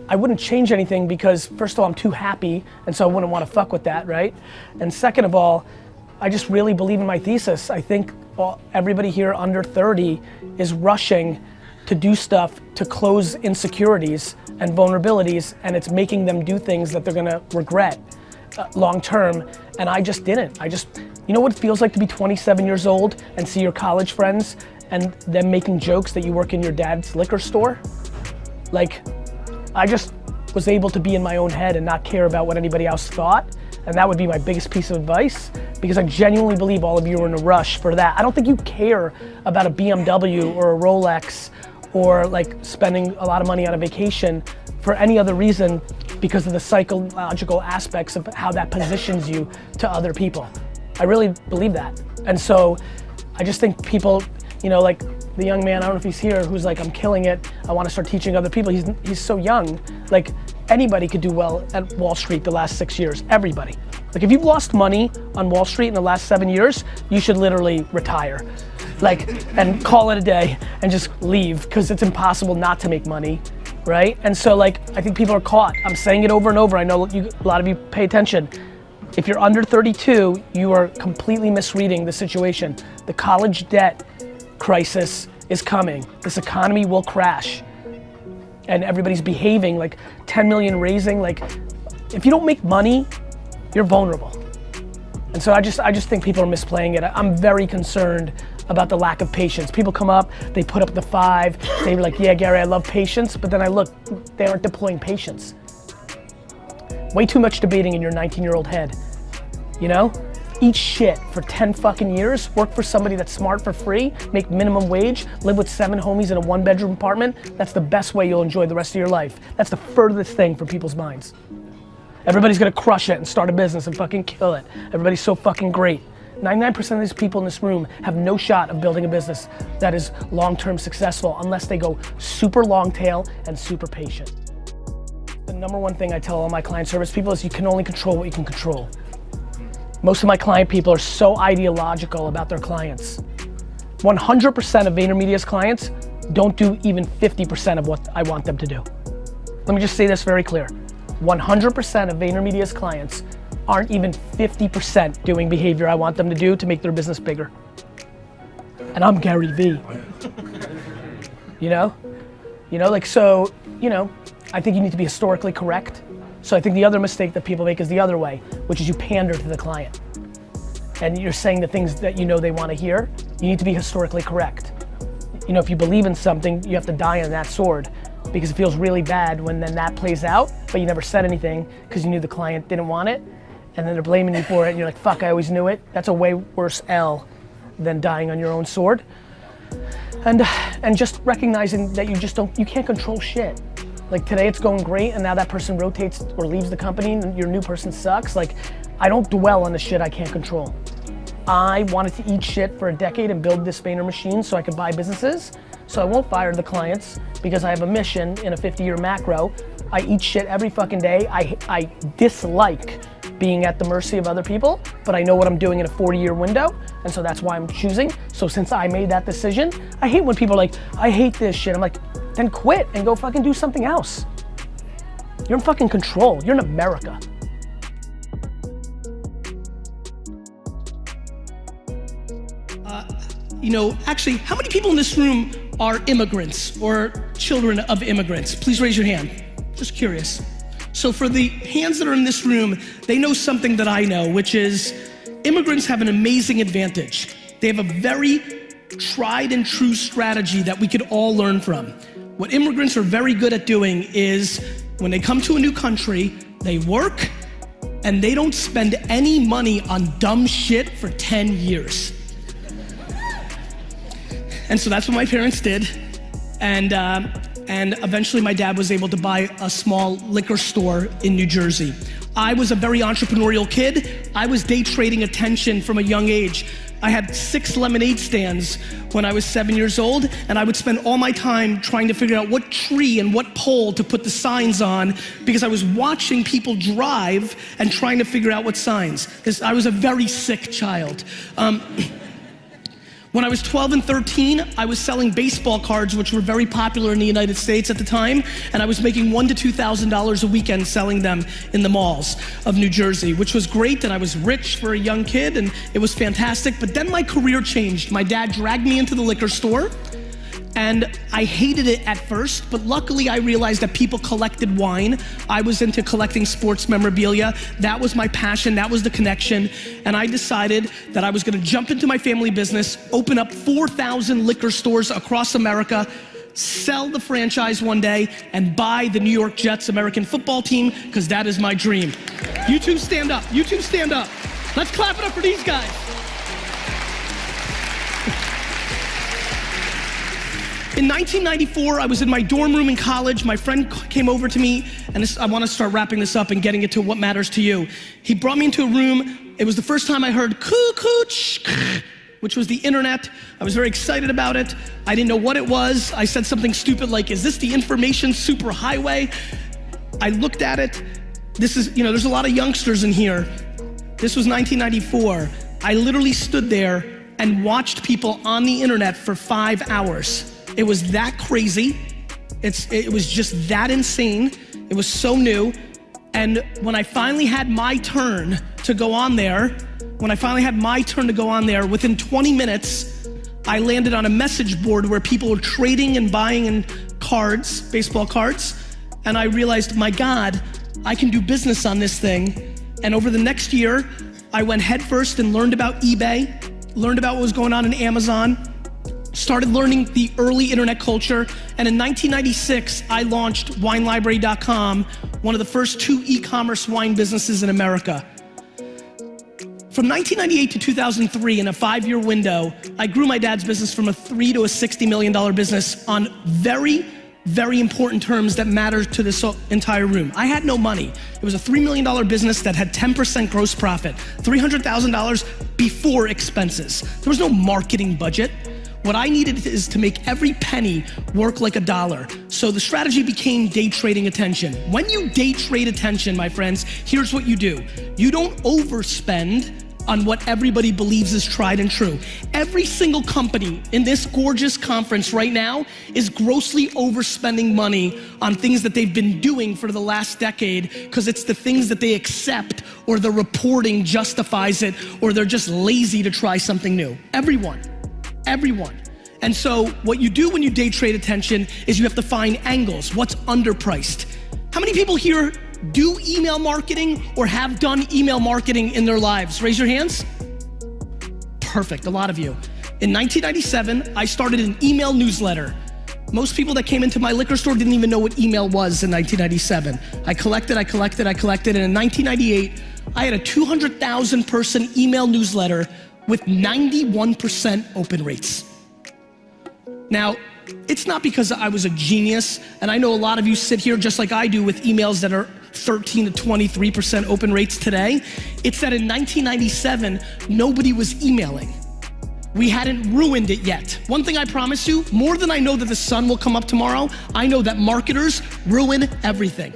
I wouldn't change anything because first of all, I'm too happy, and so I wouldn't want to fuck with that, right? And second of all, I just really believe in my thesis. I think everybody here under 30 is rushing to do stuff to close insecurities and vulnerabilities, and it's making them do things that they're gonna regret long term, and I just didn't. You know what it feels like to be 27 years old and see your college friends and them making jokes that you work in your dad's liquor store? Like, I just was able to be in my own head and not care about what anybody else thought, and that would be my biggest piece of advice, because I genuinely believe all of you are in a rush for that. I don't think you care about a BMW or a Rolex or like spending a lot of money on a vacation for any other reason because of the psychological aspects of how that positions you to other people. I really believe that. And so I just think people, you know, like the young man, I don't know if he's here, who's like, I'm killing it, I want to start teaching other people. He's so young. Like, anybody could do well at Wall Street the last 6 years, everybody. Like, if you've lost money on Wall Street in the last 7 years, you should literally retire. Like, and call it a day and just leave, because it's impossible not to make money, right? And so like, I think people are caught. I'm saying it over and over. I know a lot of you pay attention. If you're under 32, you are completely misreading the situation. The college debt crisis is coming. This economy will crash. And everybody's behaving like 10 million raising. Like, if you don't make money, you're vulnerable. And so I just think people are misplaying it. I'm very concerned about the lack of patience. People come up, they put up the 5, they're like, yeah, Gary, I love patience, but then I look, they aren't deploying patience. Way too much debating in your 19-year-old head, you know? Eat shit for 10 fucking years, work for somebody that's smart for free, make minimum wage, live with 7 homies in a 1-bedroom apartment. That's the best way you'll enjoy the rest of your life. That's the furthest thing from people's minds. Everybody's gonna crush it and start a business and fucking kill it. Everybody's so fucking great. 99% of these people in this room have no shot of building a business that is long-term successful unless they go super long tail and super patient. The number one thing I tell all my client service people is you can only control what you can control. Most of my client people are so ideological about their clients. 100% of VaynerMedia's clients don't do even 50% of what I want them to do. Let me just say this very clear. 100% of VaynerMedia's clients aren't even 50% doing behavior I want them to do to make their business bigger. And I'm Garyvee. You know, like, so, you know, I think you need to be historically correct. So I think the other mistake that people make is the other way, which is you pander to the client. And you're saying the things that you know they want to hear. You need to be historically correct. You know, if you believe in something, you have to die on that sword, because it feels really bad when then that plays out, but you never said anything because you knew the client didn't want it, and then they're blaming you for it, and you're like, fuck, I always knew it. That's a way worse L than dying on your own sword. And just recognizing that you can't control shit. Like, today it's going great, and now that person rotates or leaves the company and your new person sucks. Like, I don't dwell on the shit I can't control. I wanted to eat shit for a decade and build this Vayner machine so I could buy businesses. So I won't fire the clients because I have a mission in a 50-year macro. I eat shit every fucking day. I dislike being at the mercy of other people, but I know what I'm doing in a 40-year window, and so that's why I'm choosing. So since I made that decision, I hate when people are like, I hate this shit. I'm like, then quit and go fucking do something else. You're in fucking control. You're in America. You know, actually, how many people in this room are immigrants or children of immigrants? Please raise your hand. Just curious. So for the hands that are in this room, they know something that I know, which is immigrants have an amazing advantage. They have a very tried and true strategy that we could all learn from. What immigrants are very good at doing is when they come to a new country, they work and they don't spend any money on dumb shit for 10 years. And so that's what my parents did. And eventually my dad was able to buy a small liquor store in New Jersey. I was a very entrepreneurial kid. I was day trading attention from a young age. I had 6 lemonade stands when I was 7 years old, and I would spend all my time trying to figure out what tree and what pole to put the signs on, because I was watching people drive and trying to figure out what signs. Because I was a very sick child. When I was 12 and 13, I was selling baseball cards, which were very popular in the United States at the time, and I was making $1,000 to $2,000 a weekend selling them in the malls of New Jersey, which was great, and I was rich for a young kid, and it was fantastic. But then my career changed. My dad dragged me into the liquor store, and I hated it at first, but luckily I realized that people collected wine. I was into collecting sports memorabilia. That was my passion, that was the connection. And I decided that I was gonna jump into my family business, open up 4,000 liquor stores across America, sell the franchise one day, and buy the New York Jets American football team, because that is my dream. You two stand up, you two stand up. Let's clap it up for these guys. In 1994, I was in my dorm room in college. My friend came over to me, and I want to start wrapping this up and getting it to what matters to you. He brought me into a room. It was the first time I heard coo-coo-ch, which was the internet. I was very excited about it. I didn't know what it was. I said something stupid like, is this the information superhighway? I looked at it. This is, there's a lot of youngsters in here. This was 1994. I literally stood there and watched people on the internet for 5 hours. It was that crazy. It was just that insane. It was so new. And when I finally had my turn to go on there, within 20 minutes, I landed on a message board where people were trading and buying in cards, baseball cards. And I realized, my God, I can do business on this thing. And over the next year, I went headfirst and learned about eBay, learned about what was going on in Amazon, started learning the early internet culture, and in 1996, I launched WineLibrary.com, one of the first 2 e-commerce wine businesses in America. From 1998 to 2003, in a 5-year window, I grew my dad's business from a $3 to a $60 million business on very, very important terms that matter to this entire room. I had no money. It was a $3 million business that had 10% gross profit, $300,000 before expenses. There was no marketing budget. What I needed is to make every penny work like a dollar. So the strategy became day trading attention. When you day trade attention, my friends, here's what you do. You don't overspend on what everybody believes is tried and true. Every single company in this gorgeous conference right now is grossly overspending money on things that they've been doing for the last decade, because it's the things that they accept, or the reporting justifies it, or they're just lazy to try something new. Everyone. And so what you do when you day trade attention is you have to find angles. What's underpriced? How many people here do email marketing or have done email marketing in their lives? Raise your hands. Perfect, a lot of you. In 1997, I started an email newsletter. Most people that came into my liquor store didn't even know what email was in 1997. I collected, and in 1998, I had a 200,000 person email newsletter with 91% open rates. Now, it's not because I was a genius, and I know a lot of you sit here just like I do with emails that are 13 to 23% open rates today. It's that in 1997, nobody was emailing. We hadn't ruined it yet. One thing I promise you, more than I know that the sun will come up tomorrow, I know that marketers ruin everything.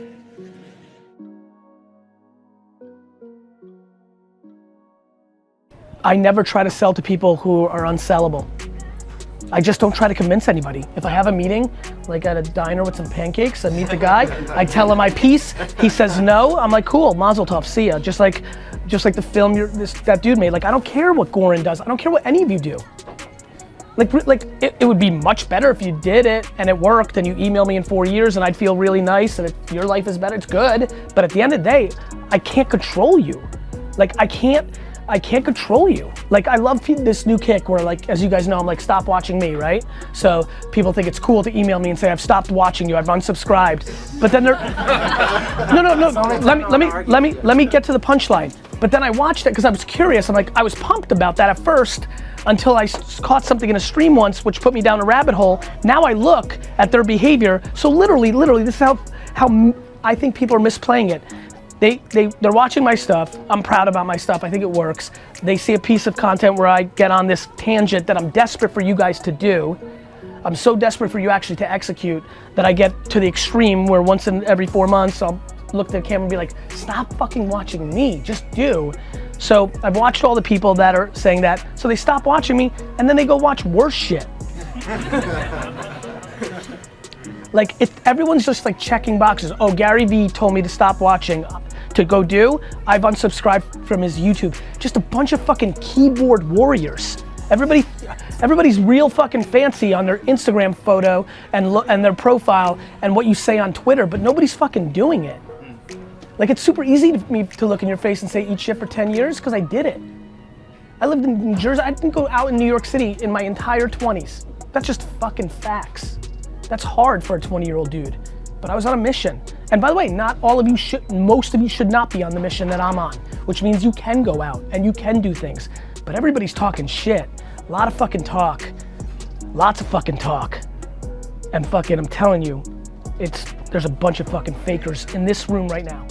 I never try to sell to people who are unsellable. I just don't try to convince anybody. If I have a meeting, like at a diner with some pancakes, I meet the guy, I tell him my piece, he says no, I'm like, cool, mazel tov, see ya. Just like the film that dude made. Like, I don't care what Goran does, I don't care what any of you do. It would be much better if you did it and it worked and you email me in 4 years and I'd feel really nice and if your life is better, it's good. But at the end of the day, I can't control you. I can't control you. I love this new kick where, as you guys know, I'm like, stop watching me, right? So people think it's cool to email me and say, I've stopped watching you, I've unsubscribed. But then they're, no, let me get to the punchline. But then I watched it because I was curious. I was pumped about that at first until I caught something in a stream once, which put me down a rabbit hole. Now I look at their behavior. So literally, this is how I think people are misplaying it. They're watching my stuff. I'm proud about my stuff. I think it works. They see a piece of content where I get on this tangent that I'm desperate for you guys to do. I'm so desperate for you actually to execute that I get to the extreme where once in every 4 months I'll look at the camera and be like, stop fucking watching me, just do. So I've watched all the people that are saying that, so they stop watching me and then they go watch worse shit. Like, everyone's just like checking boxes. Oh, Garyvee told me to stop watching, to go do. I've unsubscribed from his YouTube. Just a bunch of fucking keyboard warriors. Everybody's real fucking fancy on their Instagram photo and their profile and what you say on Twitter, but nobody's fucking doing it. Like, it's super easy to me to look in your face and say eat shit for 10 years, because I did it. I lived in New Jersey. I didn't go out in New York City in my entire 20s. That's just fucking facts. That's hard for a 20-year-old dude. But I was on a mission. And by the way, not all of you should, most of you should not be on the mission that I'm on, which means you can go out and you can do things. But everybody's talking shit. A lot of fucking talk. Lots of fucking talk. And fucking, I'm telling you, there's a bunch of fucking fakers in this room right now.